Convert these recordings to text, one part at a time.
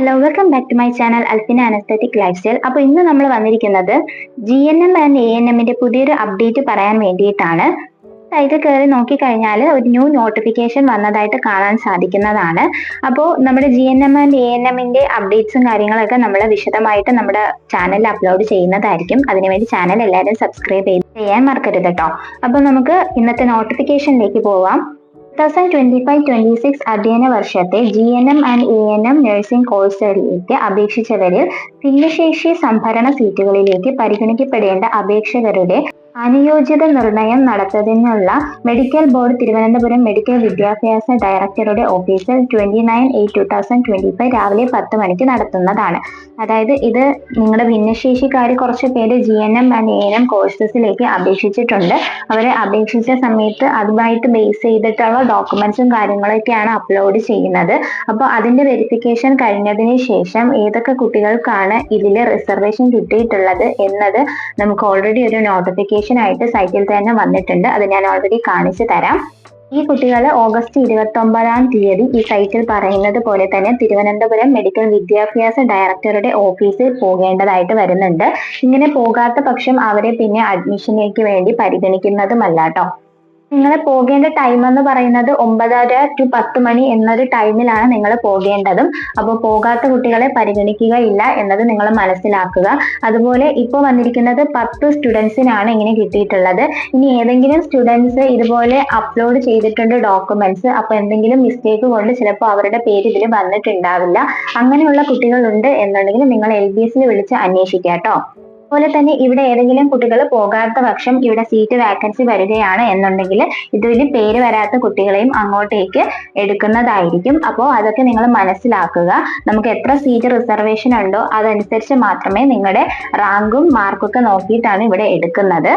Hello welcome back to my channel Alfina an aesthetic lifestyle. അപ്പോൾ ഇന്ന് നമ്മൾ വന്നിരിക്കുന്നത് GNM ആൻഡ് ANMന്റെ പുതിയൊരു അപ്ഡേറ്റ് പറയാൻ വേണ്ടിയിട്ടാണ്. സൈറ്റിൽ കയറി നോക്കിക്കഴിഞ്ഞാൽ ഒരു ന്യൂ നോട്ടിഫിക്കേഷൻ വന്നതായിട്ട് കാണാൻ സാധിക്കുന്നതാണ്. അപ്പോൾ നമ്മുടെ GNM ആൻഡ് ANMന്റെ അപ്ഡേറ്റ്സും കാര്യങ്ങളൊക്കെ നമ്മൾ വിശദമായിട്ട് നമ്മുടെ ചാനലിൽ അപ്ലോഡ് ചെയ്യുന്നതായിരിക്കും. അതിനുവേണ്ടി ചാനൽ എല്ലാവരും സബ്സ്ക്രൈബ് ചെയ്യാൻ മറക്കരുത് കേട്ടോ. അപ്പോൾ നമുക്ക് ഇന്നത്തെ നോട്ടിഫിക്കേഷനിലേക്ക് പോവാം. 2025-26 അധ്യയന വർഷത്തെ GNM ആൻഡ് ANM നഴ്സിംഗ് കോഴ്സുകളിലേക്ക് അപേക്ഷിച്ചവരിൽ ഭിന്നശേഷി സംഭരണ സീറ്റുകളിലേക്ക് പരിഗണിക്കപ്പെടേണ്ട അപേക്ഷകരുടെ അനുയോജ്യത നിർണയം നടത്തുന്നതിനുള്ള മെഡിക്കൽ ബോർഡ് തിരുവനന്തപുരം മെഡിക്കൽ വിദ്യാഭ്യാസ ഡയറക്ടറുടെ ഓഫീസിൽ 29/8/2025 രാവിലെ 10 മണിക്ക് നടത്തുന്നതാണ്. അതായത് ഇത് നിങ്ങളുടെ ഭിന്നശേഷിക്കാർ കുറച്ച് പേര് GNM ആൻഡ് ANM കോഴ്സസിലേക്ക് അപേക്ഷിച്ചിട്ടുണ്ട്. അവരെ അപേക്ഷിച്ച സമയത്ത് അതുമായിട്ട് ബേസ് ചെയ്തിട്ടുള്ള ഡോക്യുമെന്റ്സും കാര്യങ്ങളൊക്കെയാണ് അപ്ലോഡ് ചെയ്യുന്നത്. അപ്പോൾ അതിന്റെ വെരിഫിക്കേഷൻ കഴിഞ്ഞതിന് ശേഷം ഏതൊക്കെ കുട്ടികൾക്കാണ് ഇതിൽ റിസർവേഷൻ കിട്ടിയിട്ടുള്ളത് എന്നത് നമുക്ക് ഓൾറെഡി ഒരു നോട്ടിഫിക്കേഷൻ ആയിട്ട് സൈറ്റിൽ തന്നെ വന്നിട്ടുണ്ട്. അത് ഞാൻ ഓൾറെഡി കാണിച്ചു തരാം. ഈ കുട്ടികൾ ഓഗസ്റ്റ് 29-ാം തീയതി ഈ സൈറ്റിൽ പറയുന്നത് പോലെ തന്നെ തിരുവനന്തപുരം മെഡിക്കൽ വിദ്യാഭ്യാസ ഡയറക്ടറുടെ ഓഫീസിൽ പോകേണ്ടതായിട്ട് വരുന്നുണ്ട്. ഇങ്ങനെ പോകാത്ത പക്ഷം അവരെ പിന്നെ അഡ്മിഷനിലേക്ക് വേണ്ടി പരിഗണിക്കുന്നതുമല്ല കേട്ടോ. നിങ്ങൾ പോകേണ്ട ടൈം എന്ന് പറയുന്നത് 9:30 to 10 മണി എന്നൊരു ടൈമിലാണ് നിങ്ങൾ പോകേണ്ടതും. അപ്പോൾ പോകാത്ത കുട്ടികളെ പരിഗണിക്കുകയില്ല എന്നത് നിങ്ങൾ മനസ്സിലാക്കുക. അതുപോലെ ഇപ്പോൾ വന്നിരിക്കുന്നത് 10 സ്റ്റുഡൻസിനാണ് ഇങ്ങനെ കിട്ടിയിട്ടുള്ളത്. ഇനി ഏതെങ്കിലും സ്റ്റുഡൻസ് ഇതുപോലെ അപ്ലോഡ് ചെയ്തിട്ടുണ്ട് ഡോക്യുമെന്റ്സ്, അപ്പോൾ എന്തെങ്കിലും മിസ്റ്റേക്ക് കൊണ്ട് ചിലപ്പോൾ അവരുടെ പേര് ഇതിൽ വന്നിട്ടുണ്ടാവില്ല. അങ്ങനെയുള്ള കുട്ടികളുണ്ട് എന്നുണ്ടെങ്കിൽ നിങ്ങൾ LBSൽ വിളിച്ച് അന്വേഷിക്കുക കേട്ടോ. അതുപോലെ തന്നെ ഇവിടെ ഏതെങ്കിലും കുട്ടികൾ പോകാത്ത പക്ഷം ഇവിടെ സീറ്റ് വാക്കൻസി വരികയാണ് എന്നുണ്ടെങ്കിൽ ഇതിൽ പേര് വരാത്ത കുട്ടികളെയും അങ്ങോട്ടേക്ക് എടുക്കുന്നതായിരിക്കും. അപ്പോൾ അതൊക്കെ നിങ്ങൾ മനസ്സിലാക്കുക. നമുക്ക് എത്ര സീറ്റ് റിസർവേഷൻ ഉണ്ടോ അതനുസരിച്ച് മാത്രമേ നിങ്ങളുടെ റാങ്കും മാർക്കൊക്കെ നോക്കിയിട്ടാണ് ഇവിടെ എടുക്കുന്നത്.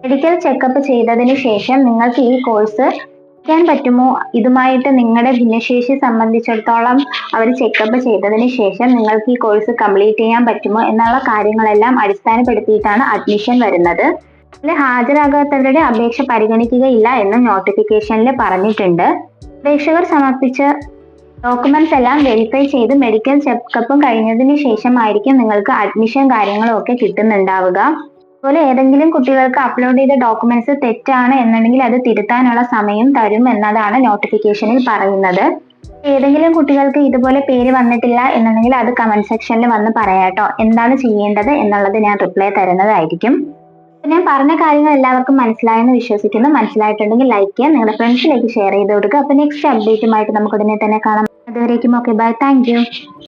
മെഡിക്കൽ ചെക്കപ്പ് ചെയ്തതിന് ശേഷം നിങ്ങൾക്ക് ഈ കോഴ്സ് ചെയ്യാൻ പറ്റുമോ, ഇതുമായിട്ട് നിങ്ങളുടെ ഭിന്നശേഷി സംബന്ധിച്ചിടത്തോളം അവർ ചെക്കപ്പ് ചെയ്തതിന് ശേഷം നിങ്ങൾക്ക് ഈ കോഴ്സ് കംപ്ലീറ്റ് ചെയ്യാൻ പറ്റുമോ എന്നുള്ള കാര്യങ്ങളെല്ലാം അടിസ്ഥാനപ്പെടുത്തിയിട്ടാണ് അഡ്മിഷൻ വരുന്നത്. ഇതിൽ ഹാജരാകാത്തവരുടെ അപേക്ഷ പരിഗണിക്കുകയില്ല എന്ന് നോട്ടിഫിക്കേഷനിൽ പറഞ്ഞിട്ടുണ്ട്. അപേക്ഷകർ സമർപ്പിച്ച ഡോക്യുമെന്റ്സ് എല്ലാം വെരിഫൈ ചെയ്ത് മെഡിക്കൽ ചെക്കപ്പും കഴിഞ്ഞതിന് ശേഷമായിരിക്കും നിങ്ങൾക്ക് അഡ്മിഷൻ കാര്യങ്ങളും ഒക്കെ കിട്ടുന്നുണ്ടാവുക. അതുപോലെ ഏതെങ്കിലും കുട്ടികൾക്ക് അപ്ലോഡ് ചെയ്ത ഡോക്യുമെന്റ്സ് തെറ്റാണ് എന്നുണ്ടെങ്കിൽ അത് തിരുത്താനുള്ള സമയം തരും എന്നതാണ് നോട്ടിഫിക്കേഷനിൽ പറയുന്നത്. ഏതെങ്കിലും കുട്ടികൾക്ക് ഇതുപോലെ പേര് വന്നിട്ടില്ല എന്നുണ്ടെങ്കിൽ അത് കമന്റ് സെക്ഷനിൽ വന്ന് പറയാട്ടോ. എന്താണ് ചെയ്യേണ്ടത് എന്നുള്ളത് ഞാൻ റിപ്ലൈ തരുന്നതായിരിക്കും. ഞാൻ പറഞ്ഞ കാര്യങ്ങൾ എല്ലാവർക്കും മനസ്സിലായെന്ന് വിശ്വസിക്കുന്നു. മനസ്സിലായിട്ടുണ്ടെങ്കിൽ ലൈക്ക് ചെയ്യുക, നിങ്ങളുടെ ഫ്രണ്ട്സിലേക്ക് ഷെയർ ചെയ്ത് കൊടുക്കുക. അപ്പോൾ നെക്സ്റ്റ് അപ്ഡേറ്റുമായിട്ട് നമുക്ക് ഉടനെ തന്നെ കാണാം. അതുവരേക്കും ഓക്കെ, ബൈ, താങ്ക് യു.